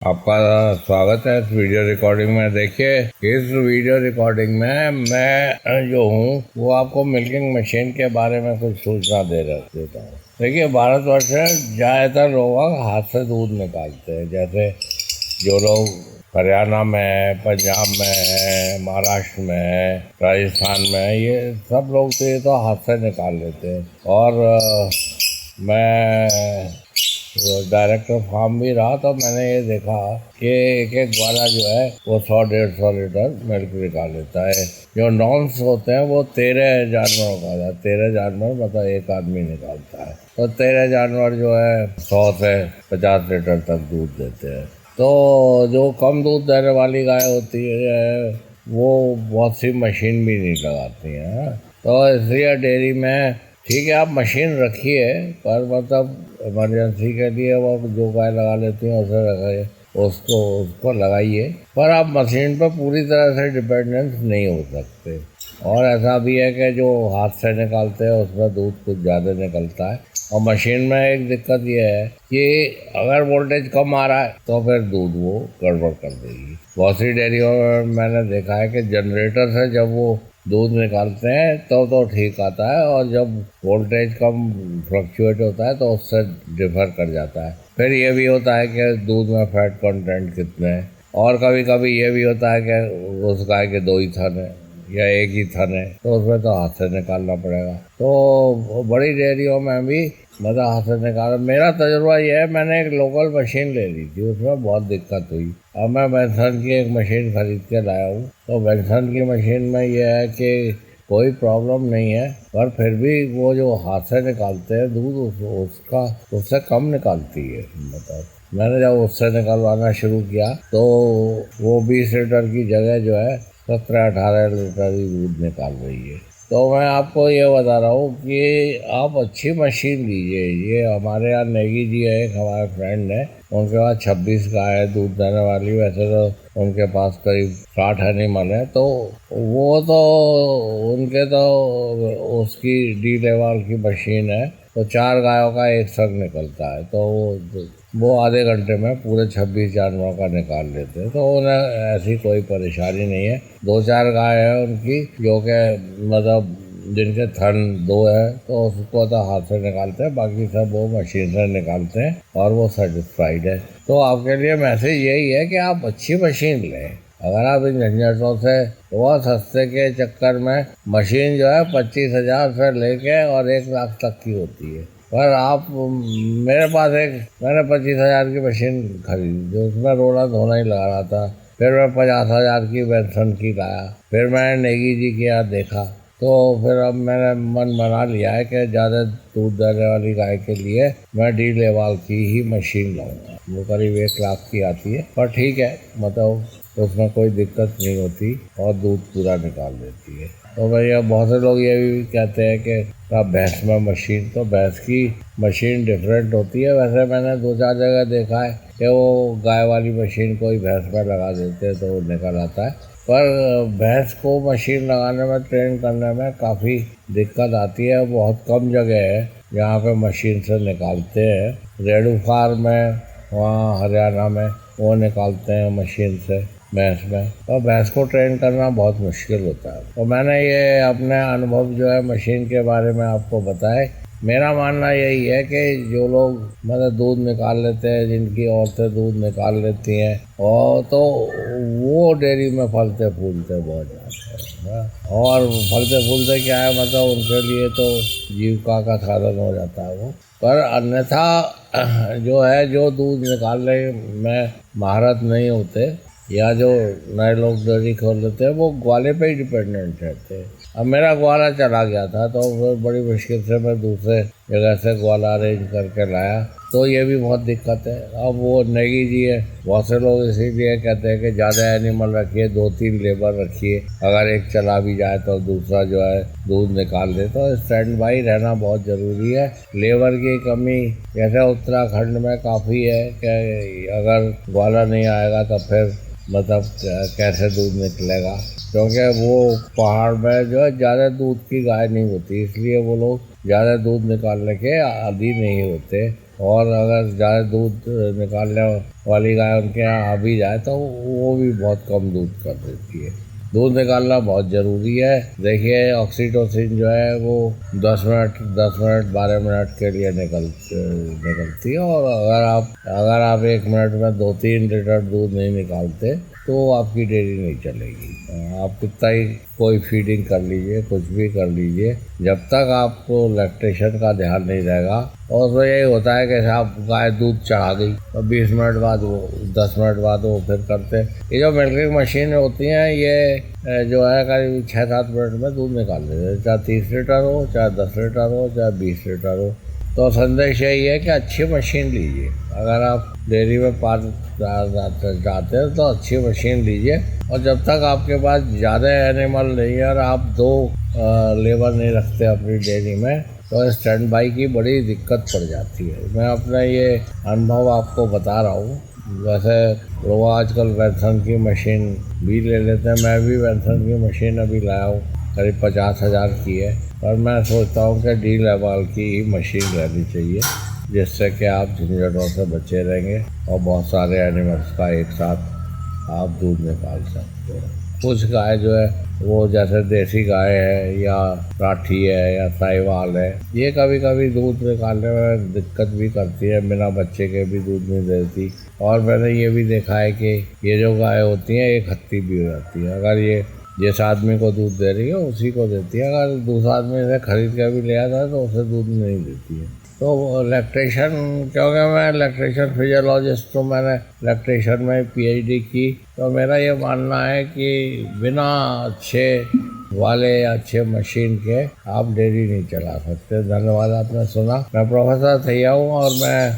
आपका स्वागत है इस वीडियो रिकॉर्डिंग में। देखिए, इस वीडियो रिकॉर्डिंग में मैं जो हूँ वो आपको मिल्किंग मशीन के बारे में कुछ सूचना देता हूँ। देखिए, भारतवर्ष में ज़्यादातर लोग हाथ से दूध निकालते हैं। जैसे जो लोग हरियाणा में है, पंजाब में है, महाराष्ट्र में है, राजस्थान में है, ये सब लोग तो ये तो हाथ से निकाल लेते हैं। और मैं डायरेक्टर फार्म भी रहा तो मैंने ये देखा कि एक एक वाला जो है वो 100-150 लीटर मिल्क निकाल लेता है। जो नॉन्स होते हैं वो 13 जानवरों का था। 13 जानवर मतलब एक आदमी निकालता है, तो 13 जानवर जो है 100 से 50 लीटर तक दूध देते हैं। तो जो कम दूध देने वाली गाय होती है वो बहुत सी मशीन भी नहीं लगाती हैं। तो इसलिए डेयरी में ठीक है, आप मशीन रखिए, पर मतलब इमरजेंसी के लिए वो जो गाय लगा लेती हैं उसे रखिए, उसको लगाइए। पर आप मशीन पर पूरी तरह से डिपेंडेंस नहीं हो सकते। और ऐसा भी है कि जो हाथ से निकालते हैं उसमें दूध कुछ ज़्यादा निकलता है। और मशीन में एक दिक्कत यह है कि अगर वोल्टेज कम आ रहा है तो फिर दूध वो गड़बड़ कर देगी। बहुत सी डेयरियों में मैंने देखा है कि जनरेटर से जब वो दूध निकालते हैं तो ठीक आता है, और जब वोल्टेज कम फ्लक्चुएट होता है तो उससे डिफर कर जाता है। फिर ये भी होता है कि दूध में फैट कंटेंट कितने हैं, और कभी कभी ये भी होता है कि उस गाय के 2 ही थन है या एक ही थन है, तो उसमें तो हाथ से निकालना पड़ेगा। तो बड़ी डेयरियों में भी मतलब हाथ से निकाल। मेरा तजुर्बा ये है, मैंने एक लोकल मशीन ले ली थी, उसमें बहुत दिक्कत हुई। अब मैं बेंसन की एक मशीन खरीद के लाया हूँ। तो बेंसन की मशीन में यह है कि कोई प्रॉब्लम नहीं है, पर फिर भी वो जो हाथ से निकालते हैं दूध उसका उससे कम निकालती है। मतलब मैंने जब उससे निकलवाना शुरू किया तो वो 20 लीटर की जगह जो है 17-18 लीटर ही दूध निकाल रही है। तो मैं आपको ये बता रहा हूँ कि आप अच्छी मशीन लीजिए। ये हमारे यहाँ नेगी जी है, एक हमारे फ्रेंड है, उनके पास 26 गाय है दूध देने वाली। वैसे तो उनके पास करीब 60 एनिमल है। तो वो तो उनके तो उसकी डी लेवल की मशीन है, तो 4 गायों का एक संग निकलता है। तो वो आधे घंटे में पूरे 26 जानवरों का निकाल लेते हैं। तो उन्हें ऐसी कोई परेशानी नहीं है। 2-4 गाय है उनकी जो कि मतलब जिनके थन 2 है, तो उसको तो हाथ से निकालते हैं, बाकी सब वो मशीन से निकालते हैं और वो सेटिस्फाइड है। तो आपके लिए मैसेज यही है कि आप अच्छी मशीन लें। अगर आप इन झंझटों से बहुत सस्ते के चक्कर में, मशीन जो है 25,000 से लेके और 1 लाख तक की होती है। पर आप मेरे पास मैंने 25,000 की मशीन खरीदी जो उसमें रोना धोना ही लगा रहा था। फिर मैं 50,000 की बेंसन की लाया। फिर मैंने नेगी जी के यहाँ देखा। तो फिर अब मैंने मन बना लिया है कि ज़्यादा दूध देने वाली गाय के लिए मैं डी लेवाल की ही मशीन लाऊंगा। वो करीब 1 लाख की आती है, पर ठीक है, मतलब उसमें कोई दिक्कत नहीं होती और दूध पूरा निकाल देती है। तो भैया बहुत से लोग ये भी कहते हैं कि भैंस में मशीन, तो भैंस की मशीन डिफरेंट होती है। वैसे मैंने 2-4 जगह देखा है कि वो गाय वाली मशीन कोई भैंस में लगा देते हैं तो वो निकल आता है। पर भैंस को मशीन लगाने में, ट्रेन करने में काफ़ी दिक्कत आती है। बहुत कम जगह है जहाँ पे मशीन से निकालते हैं। रेडू फार्म में वहाँ हरियाणा में वो निकालते हैं मशीन से भैंस में। तो भैंस को ट्रेन करना बहुत मुश्किल होता है। तो मैंने ये अपने अनुभव जो है मशीन के बारे में आपको बताए। मेरा मानना यही है कि जो लोग मतलब दूध निकाल लेते हैं, जिनकी औरतें दूध निकाल लेती हैं, और तो वो डेयरी में फलते फूलते बहुत ज़्यादा है। और फलते फूलते क्या है, मतलब उनके लिए तो जीविका का साधन हो जाता है वो। पर अन्यथा जो है, जो दूध निकालने में महारत नहीं होते या जो नए लोग डेयरी खोल लेते हैं, वो ग्वाले पे ही डिपेंडेंट रहते हैं। अब मेरा ग्वाला चला गया था तो फिर बड़ी मुश्किल से मैं दूसरे जगह से ग्वाला अरेंज करके लाया। तो ये भी बहुत दिक्कत है। अब वो नेगी जी है, बहुत से लोग इसीलिए कहते हैं कि ज़्यादा एनिमल रखिए, 2-3 लेबर रखिए, अगर एक चला भी जाए तो दूसरा जो है दूध निकाल दे। तो स्टैंड बाई रहना बहुत ज़रूरी है। लेबर की कमी जैसे उत्तराखंड में काफ़ी है कि अगर ग्वाला नहीं आएगा तो फिर मतलब कैसे दूध निकलेगा, क्योंकि वो पहाड़ में जो है ज़्यादा दूध की गाय नहीं होती, इसलिए वो लोग ज़्यादा दूध निकालने के आदी नहीं होते। और अगर ज़्यादा दूध निकालने वाली गाय उनके यहाँ आ भी जाए तो वो भी बहुत कम दूध कर देती है। दूध निकालना बहुत ज़रूरी है। देखिए ऑक्सीटोसिन जो है वो 10 मिनट 12 मिनट के लिए निकलती है, और अगर आप 1 मिनट में 2-3 लीटर दूध नहीं निकालते तो आपकी डेयरी नहीं चलेगी। आप कितना ही कोई फीडिंग कर लीजिए, कुछ भी कर लीजिए, जब तक आपको लैक्टेशन का ध्यान नहीं रहेगा। और तो यही होता है कि आप गाय दूध चढ़ा गई और 20 मिनट बाद वो 10 मिनट बाद वो फिर करते। ये जो मिल्किंग मशीन होती हैं ये जो है करीब 6-7 मिनट में दूध निकाल देते हैं, चाहे 30 लीटर हो, चाहे 10 लीटर हो, चाहे 20 लीटर हो। तो संदेश यही है कि अच्छी मशीन लीजिए। अगर आप डेयरी में पाल जाते हैं तो अच्छी मशीन लीजिए, और जब तक आपके पास ज़्यादा एनिमल नहीं है और आप 2 लेबर नहीं रखते अपनी डेयरी में, तो स्टैंड बाई की बड़ी दिक्कत पड़ जाती है। मैं अपना ये अनुभव आपको बता रहा हूँ। वैसे लोग आजकल वैल्सन की मशीन भी ले लेते हैं, मैं भी वैल्सन की मशीन अभी लाया हूँ, करीब 50,000 की है। और मैं सोचता हूँ कि डी लेवल की ही मशीन रहनी चाहिए, जिससे कि आप झंझटों से बचे रहेंगे और बहुत सारे एनिमल्स का एक साथ आप दूध निकाल सकते हैं। कुछ गाय जो है वो जैसे देसी गाय है या राठी है या साहिवाल है, ये कभी कभी दूध निकालने में दिक्कत भी करती है, बिना बच्चे के भी दूध नहीं देती। और मैंने ये भी देखा है कि ये जो गाय होती हैं एक हत्ती भी हो जाती है। अगर ये जिस आदमी को दूध दे रही है उसी को देती है, अगर दूसरा आदमी इसे खरीद के भी ले आता है तो उसे दूध नहीं देती है। तो लैक्टेशन, क्योंकि मैं लैक्टेशन फिजियोलॉजिस्ट हूँ, मैंने लैक्टेशन में PhD की, तो मेरा ये मानना है कि बिना अच्छे मशीन के आप डेयरी नहीं चला सकते। धन्यवाद, आपने सुना। मैं प्रोफेसर थैया हूँ और मैं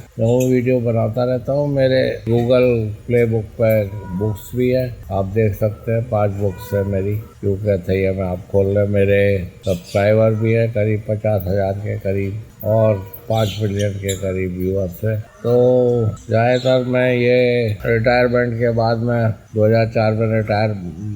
वीडियो बनाता रहता हूँ। मेरे गूगल प्ले बुक पर बुक्स भी है, आप देख सकते हैं। 5 बुक्स है मेरी, क्योंकि थैया में आप खोल लें। मेरे सब्सक्राइबर भी है करीब 50,000 के करीब, और 5 मिलियन के करीब व्यूअर्स है। तो ज़्यादातर मैं ये रिटायरमेंट के बाद मैं 2004 में रिटायर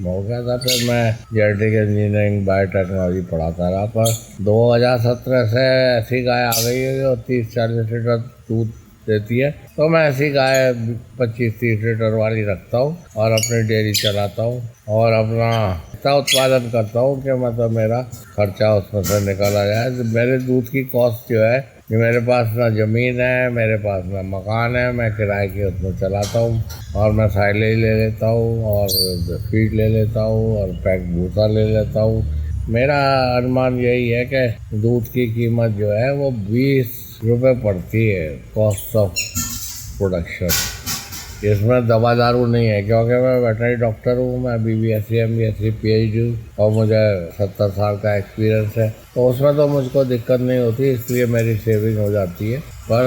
हो गया था, फिर मैं जेनेटिक इंजीनियरिंग बायोटेक्नोलॉजी पढ़ाता रहा। पर 2017 से ऐसी गाय आ गई है जो 30-40 लीटर दूध देती है, तो मैं ऐसी गाय 25-30 लीटर वाली रखता हूँ और अपनी डेयरी चलाता हूँ और अपना इतना उत्पादन करता हूँ कि मतलब मेरा खर्चा उसमें से निकल आ जाए। मेरे दूध की कॉस्ट जो है कि मेरे पास ना ज़मीन है, मेरे पास ना मकान है, मैं किराए के उसमें चलाता हूँ, और मैं साइलेज ले लेता हूँ और फीड ले लेता हूँ और पैक भूसा ले लेता हूँ। मेरा अनुमान यही है कि दूध की कीमत जो है वो 20 रुपये पड़ती है, कॉस्ट ऑफ प्रोडक्शन। इसमें दवा दारू नहीं है, क्योंकि मैं वेटनरी डॉक्टर हूँ, मैं BBSc MBSc PhD हूँ और मुझे 70 साल का एक्सपीरियंस है, तो उसमें तो मुझको दिक्कत नहीं होती, इसलिए मेरी सेविंग हो जाती है। पर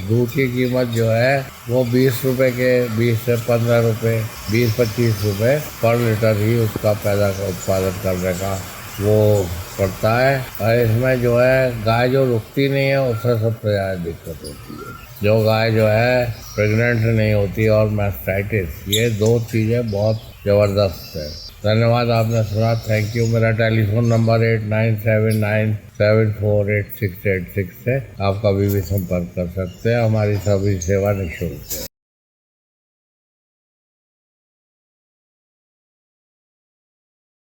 दूध की कीमत जो है वो 20 रुपये के 20 से 15 रुपये, 20-25 रुपये पर लीटर ही उसका उत्पादन करने का वो पड़ता है। और इसमें जो है गाय जो रुकती नहीं है उससे सबसे ज़्यादा दिक्कत होती है। जो गाय जो है प्रेग्नेंट नहीं होती और मैस्टाइटिस, ये 2 चीज़ें बहुत ज़बरदस्त है। धन्यवाद, आपने सुना। Thank you. मेरा टेलीफोन नंबर 8979748686 है, आप कभी भी संपर्क कर सकते हैं। हमारी सभी सेवा निःशुल्क है।